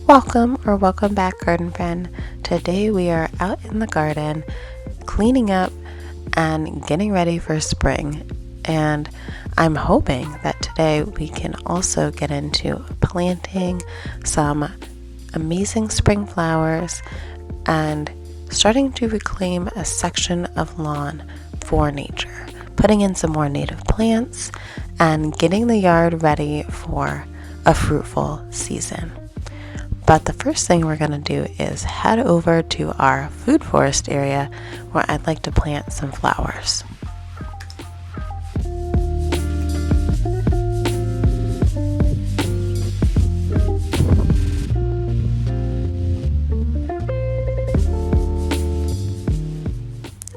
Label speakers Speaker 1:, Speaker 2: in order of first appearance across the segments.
Speaker 1: Welcome back, garden friend. Today we are out in the garden cleaning up and getting ready for spring. And I'm hoping that today we can also get into planting some amazing spring flowers and starting to reclaim a section of lawn for nature, putting in some more native plants and getting the yard ready for a fruitful season. But the first thing we're going to do is head over to our food forest area where I'd like to plant some flowers.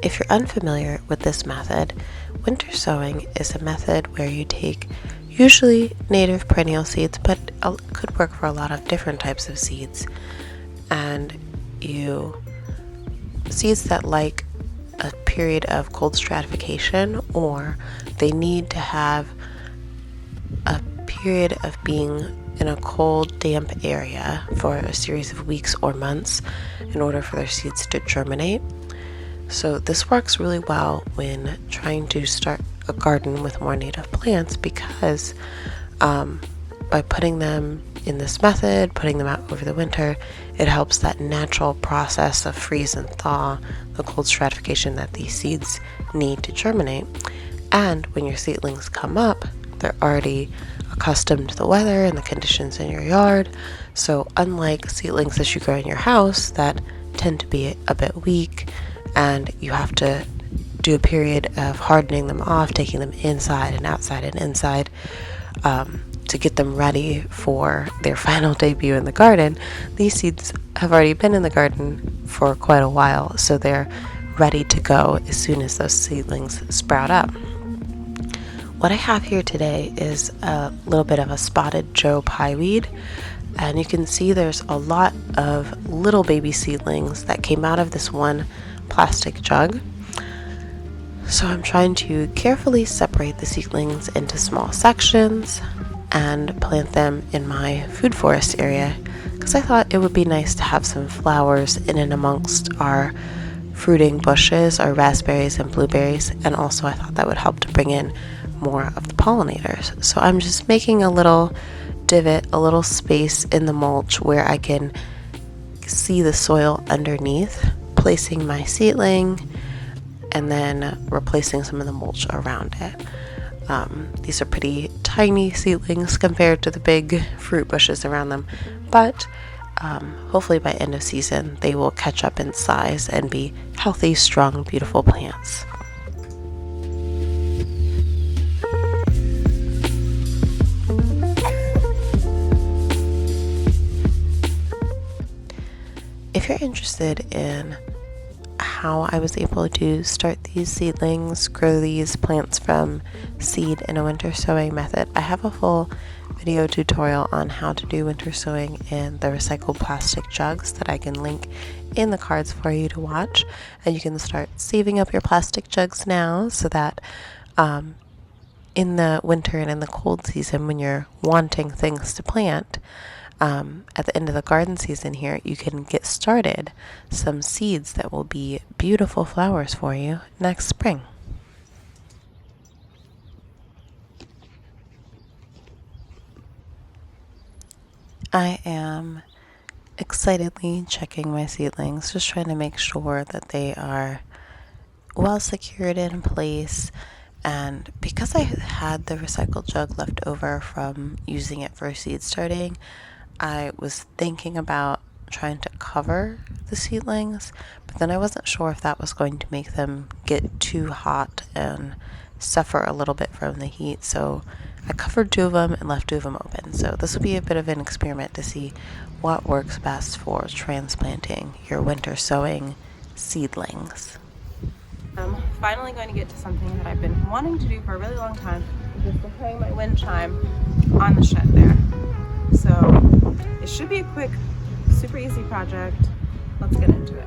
Speaker 1: If you're unfamiliar with this method, winter sowing is a method where you take usually native perennial seeds, but could work for a lot of different types of seeds, and seeds that like a period of cold stratification, or they need to have a period of being in a cold, damp area for a series of weeks or months in order for their seeds to germinate. So this works really well when trying to start a garden with more native plants because by putting them in this method, putting them out over the winter, it helps that natural process of freeze and thaw, the cold stratification that these seeds need to germinate. And when your seedlings come up, they're already accustomed to the weather and the conditions in your yard. So unlike seedlings that you grow in your house that tend to be a bit weak, and you have to do a period of hardening them off, taking them inside and outside and inside to get them ready for their final debut in the garden. These seeds have already been in the garden for quite a while, so they're ready to go as soon as those seedlings sprout up. What I have here today is a little bit of a spotted Joe Pye weed, and you can see there's a lot of little baby seedlings that came out of this one plastic jug. So I'm trying to carefully separate the seedlings into small sections and plant them in my food forest area because I thought it would be nice to have some flowers in and amongst our fruiting bushes, our raspberries and blueberries, and also I thought that would help to bring in more of the pollinators. So I'm just making a little divot, a little space in the mulch where I can see the soil underneath, placing my seedling and then replacing some of the mulch around it. These are pretty tiny seedlings compared to the big fruit bushes around them, but hopefully by end of season they will catch up in size and be healthy, strong, beautiful plants. If you're interested in how I was able to start these seedlings, grow these plants from seed in a winter sowing method, I have a full video tutorial on how to do winter sowing in the recycled plastic jugs that I can link in the cards for you to watch. And you can start saving up your plastic jugs now so that in the winter and in the cold season when you're wanting things to plant, at the end of the garden season here, you can get started some seeds that will be beautiful flowers for you next spring. I am excitedly checking my seedlings, just trying to make sure that they are well secured in place. And because I had the recycled jug left over from using it for seed starting, I was thinking about trying to cover the seedlings, but then I wasn't sure if that was going to make them get too hot and suffer a little bit from the heat. So I covered 2 of them and left 2 of them open. So this will be a bit of an experiment to see what works best for transplanting your winter sowing seedlings. I'm finally going to get to something that I've been wanting to do for a really long time, just preparing my wind chime on the shed there. So it should be a quick, super easy project. Let's get into it.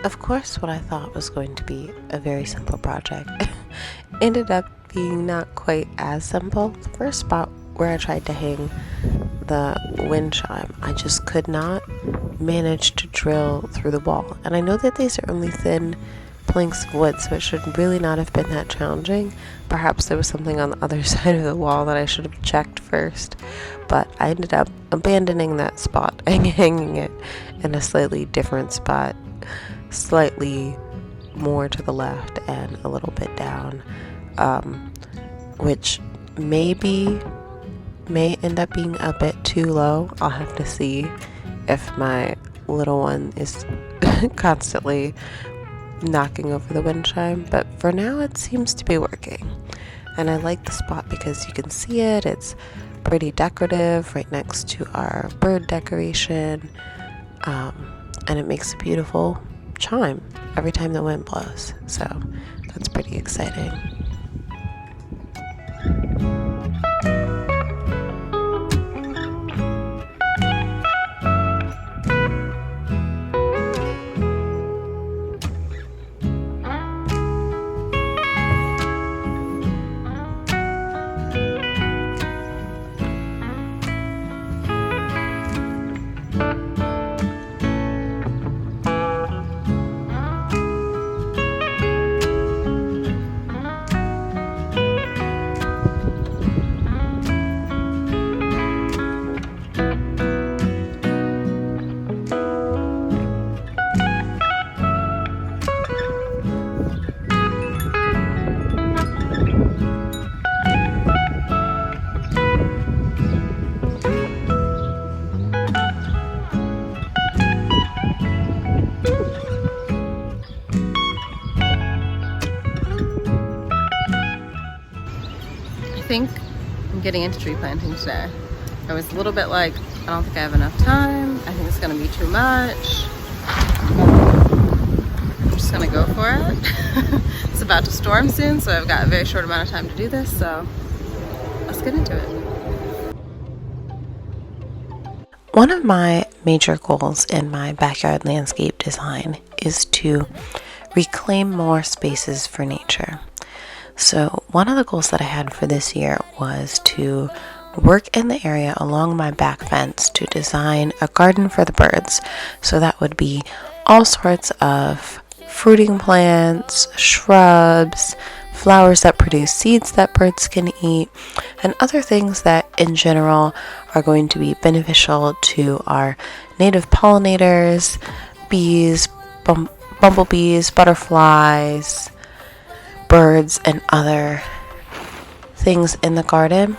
Speaker 1: Of course, what I thought was going to be a very simple project ended up being not quite as simple. The first spot where I tried to hang the wind chime, I just could not manage to drill through the wall. And I know that these are only thin planks of wood, so it should really not have been that challenging. Perhaps there was something on the other side of the wall that I should have checked first, but I ended up abandoning that spot and hanging it in a slightly different spot, slightly more to the left and a little bit down, which may end up being a bit too low. I'll have to see if my little one is constantly knocking over the wind chime, but for now it seems to be working. And I like the spot because you can see it. It's pretty decorative right next to our bird decoration, and it makes a beautiful chime every time the wind blows, so that's pretty exciting.
Speaker 2: I think I'm getting into tree planting today. I was a little bit like, I don't think I have enough time. I think it's gonna be too much. I'm just gonna go for it. It's about to storm soon, so I've got a very short amount of time to do this, so let's get into it.
Speaker 1: One of my major goals in my backyard landscape design is to reclaim more spaces for nature. So one of the goals that I had for this year was to work in the area along my back fence to design a garden for the birds. So that would be all sorts of fruiting plants, shrubs, flowers that produce seeds that birds can eat, and other things that in general are going to be beneficial to our native pollinators, bees, bumblebees, butterflies, birds, and other things in the garden.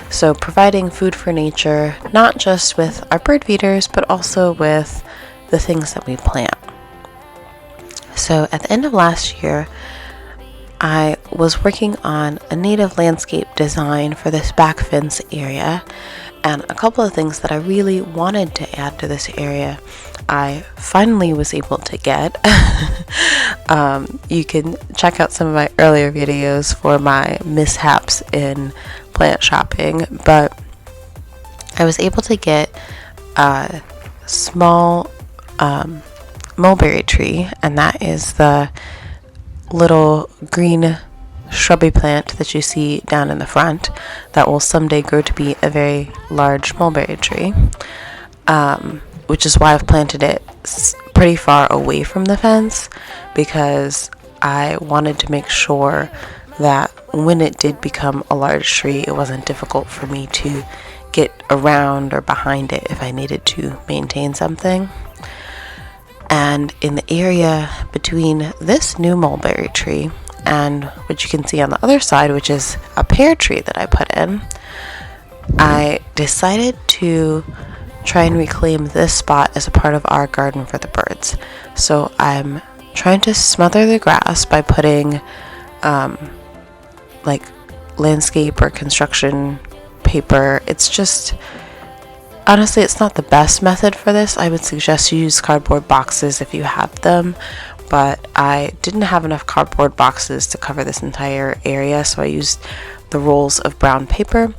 Speaker 1: So providing food for nature, not just with our bird feeders, but also with the things that we plant. So at the end of last year, I was working on a native landscape design for this back fence area, and a couple of things that I really wanted to add to this area I finally was able to get. You can check out some of my earlier videos for my mishaps in plant shopping, but I was able to get a small mulberry tree, and that is the little green shrubby plant that you see down in the front that will someday grow to be a very large mulberry tree, which is why I've planted it pretty far away from the fence, because I wanted to make sure that when it did become a large tree, it wasn't difficult for me to get around or behind it if I needed to maintain something. And in the area between this new mulberry tree and what you can see on the other side, which is a pear tree that I put in, I decided to try and reclaim this spot as a part of our garden for the birds. So I'm trying to smother the grass by putting like landscape or construction paper. It's just, honestly, it's not the best method for this. I would suggest you use cardboard boxes if you have them, but I didn't have enough cardboard boxes to cover this entire area, so I used the rolls of brown paper,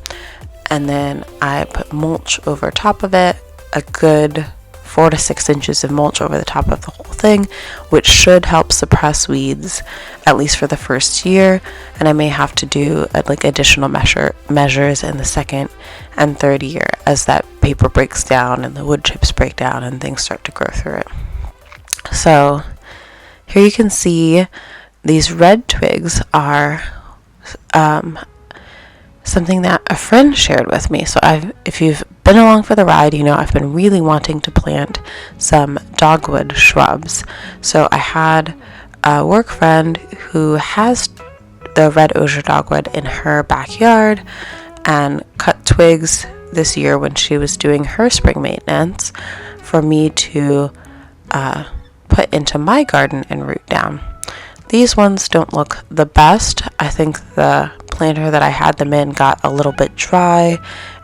Speaker 1: and then I put mulch over top of it, a good 4 to 6 inches of mulch over the top of the whole thing, which should help suppress weeds at least for the first year. And I may have to do like additional measures in the second and third year as that paper breaks down and the wood chips break down and things start to grow through it. So here you can see these red twigs are something that a friend shared with me. So if you've been along for the ride, you know I've been really wanting to plant some dogwood shrubs. So I had a work friend who has the red osier dogwood in her backyard and cut twigs this year when she was doing her spring maintenance for me to put into my garden and root down. These ones don't look the best. I think the planter that I had them in got a little bit dry,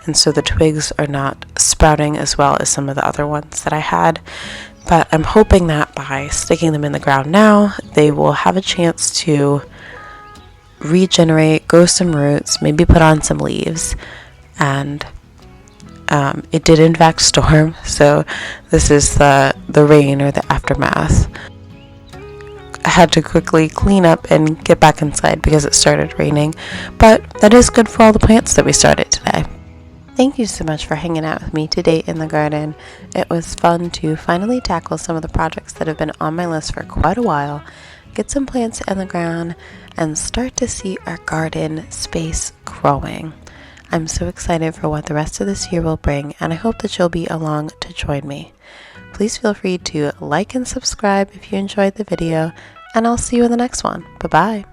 Speaker 1: and so the twigs are not sprouting as well as some of the other ones that I had. But I'm hoping that by sticking them in the ground now, they will have a chance to regenerate, grow some roots, maybe put on some leaves. And it did in fact storm, so this is the rain or the aftermath. I had to quickly clean up and get back inside because it started raining, but that is good for all the plants that we started today. Thank you so much for hanging out with me today in the garden. It was fun to finally tackle some of the projects that have been on my list for quite a while, get some plants in the ground, and start to see our garden space growing. I'm so excited for what the rest of this year will bring, and I hope that you'll be along to join me. Please feel free to like and subscribe if you enjoyed the video, and I'll see you in the next one. Bye-bye.